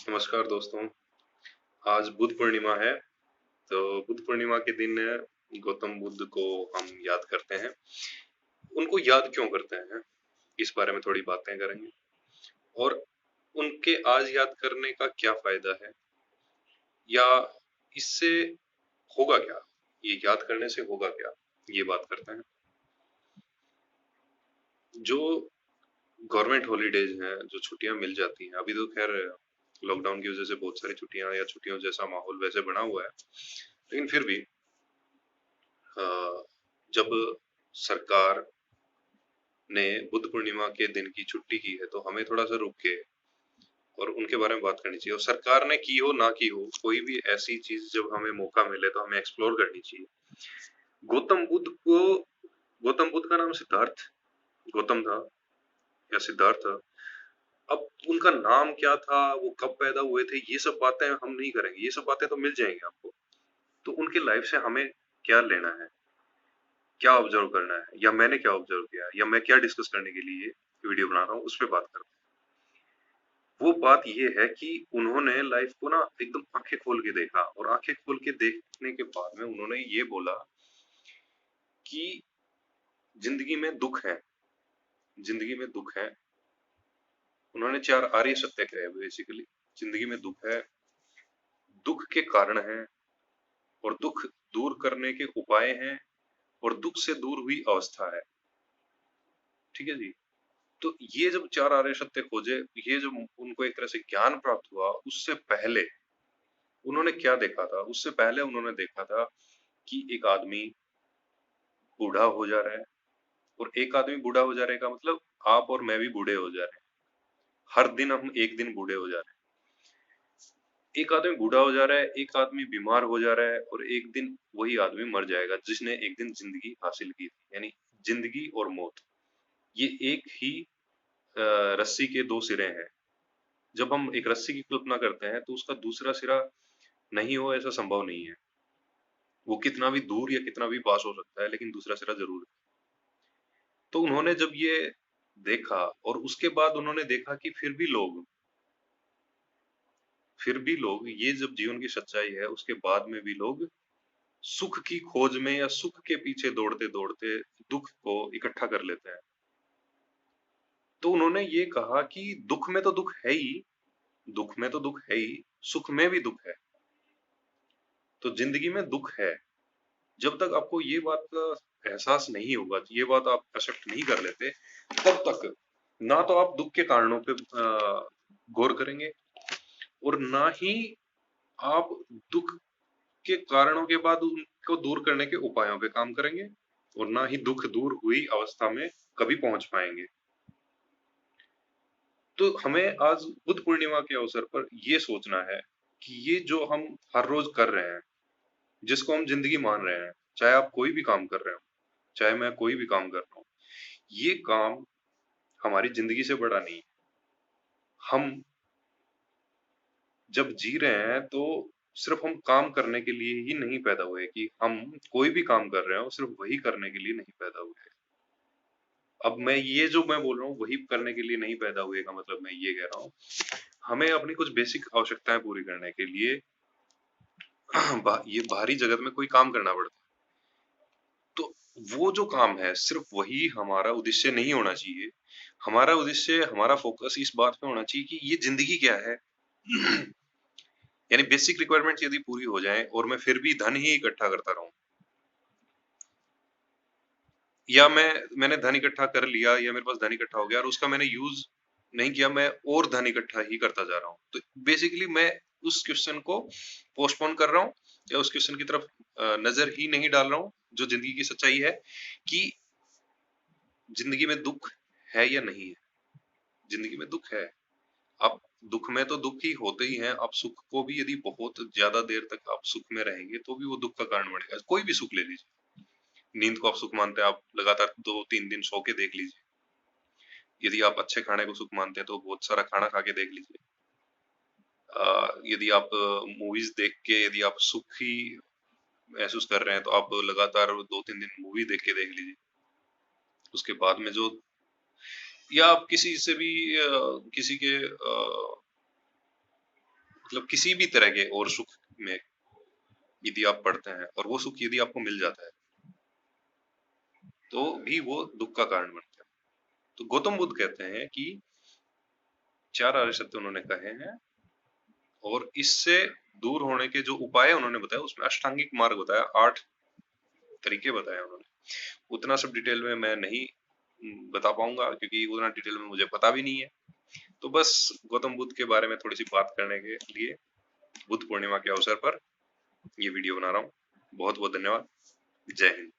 नमस्कार दोस्तों। आज बुद्ध पूर्णिमा है। तो बुद्ध पूर्णिमा के दिन गौतम बुद्ध को हम याद करते हैं। उनको याद क्यों करते हैं, इस बारे में थोड़ी बातें करेंगे। और उनके आज याद करने का क्या फायदा है, या इससे होगा क्या, ये याद करने से होगा क्या, ये बात करते हैं। जो गवर्नमेंट हॉलीडेज हैं, जो छुट्टियां मिल जाती हैं, अभी तो खैर लॉकडाउन की वजह से बहुत सारी छुट्टियां या छुट्टियों जैसा माहौल वैसे बना हुआ है, लेकिन फिर भी अ, जब सरकार ने बुद्ध पूर्णिमा के दिन की छुट्टी की है, तो हमें थोड़ा सा रुक के और उनके बारे में बात करनी चाहिए। और सरकार ने की हो ना की हो, कोई भी ऐसी चीज जब हमें मौका मिले तो हमें एक्सप्लोर करनी चाहिए। गौतम बुद्ध को, गौतम बुद्ध का नाम सिद्धार्थ गौतम था या सिद्धार्थ था। अब उनका नाम क्या था, वो कब पैदा हुए थे, ये सब बातें हम नहीं करेंगे। ये सब बातें तो मिल जाएंगी आपको। तो उनके लाइफ से हमें क्या लेना है, क्या ऑब्जर्व करना है, या मैंने क्या ऑब्जर्व किया, या मैं क्या डिस्कस करने के लिए वीडियो बना रहा हूँ, उस पर बात करते हैं। वो बात ये है कि उन्होंने लाइफ को ना एकदम आंखें खोल के देखा, और आंखें खोल के देखने के बाद में उन्होंने ये बोला कि जिंदगी में दुख है, जिंदगी में दुख है। उन्होंने 4 आर्य सत्य कहे बेसिकली। जिंदगी में दुख है, दुख के कारण है, और दुख दूर करने के उपाय हैं, और दुख से दूर हुई अवस्था है। ठीक है जी। तो ये जब 4 आर्य सत्य खोजे, ये जब उनको एक तरह से ज्ञान प्राप्त हुआ, उससे पहले उन्होंने क्या देखा था? उससे पहले उन्होंने देखा था कि एक आदमी बूढ़ा हो जा रहा है। और एक आदमी बूढ़ा हो जा रहे का मतलब आप और मैं भी बूढ़े हो जा रहे हैं। हर दिन हम एक दिन बूढ़े हो जा रहे हैं। एक आदमी बूढ़ा हो जा रहा है, एक आदमी बीमार हो जा रहा है, और एक दिन वही आदमी मर जाएगा जिसने एक दिन जिंदगी हासिल की थी। यानी जिंदगी और मौत, ये एक ही रस्सी के दो सिरे हैं। जब हम एक रस्सी की कल्पना करते हैं, तो उसका दूसरा सिरा नहीं हो, ऐसा संभव नहीं है। वो कितना भी दूर या कितना भी पास हो सकता है, लेकिन दूसरा सिरा जरूर है। तो उन्होंने जब ये देखा, और उसके बाद उन्होंने देखा कि फिर भी लोग ये जब जीवन की सच्चाई है, उसके बाद में भी लोग सुख की खोज में या सुख के पीछे दौड़ते दौड़ते दुख को इकट्ठा कर लेते हैं। तो उन्होंने ये कहा कि दुख में तो दुख है ही, दुख में तो दुख है ही, सुख में भी दुख है। तो जिंदगी में दुख है। जब तक आपको ये बात का एहसास नहीं होगा, ये बात आप एक्सेप्ट नहीं कर लेते, तब तक ना तो आप दुख के कारणों पे गौर करेंगे, और ना ही आप दुख के कारणों के बाद उनको दूर करने के उपायों पे काम करेंगे, और ना ही दुख दूर हुई अवस्था में कभी पहुंच पाएंगे। तो हमें आज बुद्ध पूर्णिमा के अवसर पर ये सोचना है कि ये जो हम हर रोज कर रहे हैं, जिसको हम जिंदगी मान रहे हैं, चाहे आप कोई भी काम कर रहे हो, चाहे मैं कोई भी काम कर रहा हूँ, ये काम हमारी जिंदगी से बड़ा नहीं है। हम जब जी रहे हैं, तो सिर्फ हम काम करने के लिए ही नहीं पैदा हुए, कि हम कोई भी काम कर रहे हो सिर्फ वही करने के लिए नहीं पैदा हुए। अब मैं बोल रहा हूँ वही करने के लिए नहीं पैदा हुए का मतलब मैं ये कह रहा हूँ, हमें अपनी कुछ बेसिक आवश्यकताएं पूरी करने के लिए ये बाहरी जगत में कोई काम करना पड़ता है। तो वो जो काम है, सिर्फ वही हमारा उद्देश्य नहीं होना चाहिए। हमारा उद्देश्य, हमारा फोकस इस बात पे होना चाहिए कि ये जिंदगी क्या है। यानी बेसिक रिक्वायरमेंट्स यदि पूरी हो जाएं, और मैं फिर भी धन ही इकट्ठा करता रहूं, या मैंने धन इकट्ठा कर लिया, या मेरे पास धन इकट्ठा हो गया और उसका मैंने यूज नहीं किया, मैं और धन इकट्ठा ही करता जा रहा हूँ, तो बेसिकली मैं उस क्वेश्चन को पोस्टपोन कर रहा हूँ, या उस क्वेश्चन की तरफ नजर ही नहीं डाल रहा हूँ, जो जिंदगी की सच्चाई है कि जिंदगी में दुख है या नहीं है। जिंदगी में दुख है। आप दुख में तो दुख ही होते ही हैं। आप सुख को भी यदि बहुत ज्यादा देर तक आप सुख में रहेंगे, तो भी वो दुख का कारण बनेगा। कोई भी सुख ले लीजिए, नींद को आप सुख मानते हैं, आप लगातार 2-3 दिन सो के देख लीजिए। यदि आप अच्छे खाने को सुख मानते हैं, तो बहुत सारा खाना खा के देख लीजिए। यदि आप मूवीज देख के यदि आप सुख ही महसूस कर रहे हैं, तो आप लगातार 2-3 दिन मूवी देख के देख लीजिए। उसके बाद में जो, या आप किसी से भी किसी के मतलब किसी भी तरह के और सुख में यदि आप पढ़ते हैं और वो सुख यदि आपको मिल जाता है तो भी वो दुख का कारण बनता है। तो गौतम बुद्ध कहते हैं कि 4 आर्य सत्य उन्होंने कहे हैं और इससे दूर होने के जो उपाय उन्होंने बताया उसमें अष्टांगिक मार्ग बताया, 8 तरीके बताए उन्होंने। उतना सब डिटेल में मैं नहीं बता पाऊंगा क्योंकि उतना डिटेल में मुझे पता भी नहीं है। तो बस गौतम बुद्ध के बारे में थोड़ी सी बात करने के लिए बुद्ध पूर्णिमा के अवसर पर ये वीडियो बना रहा हूँ। बहुत बहुत धन्यवाद। जय हिंद।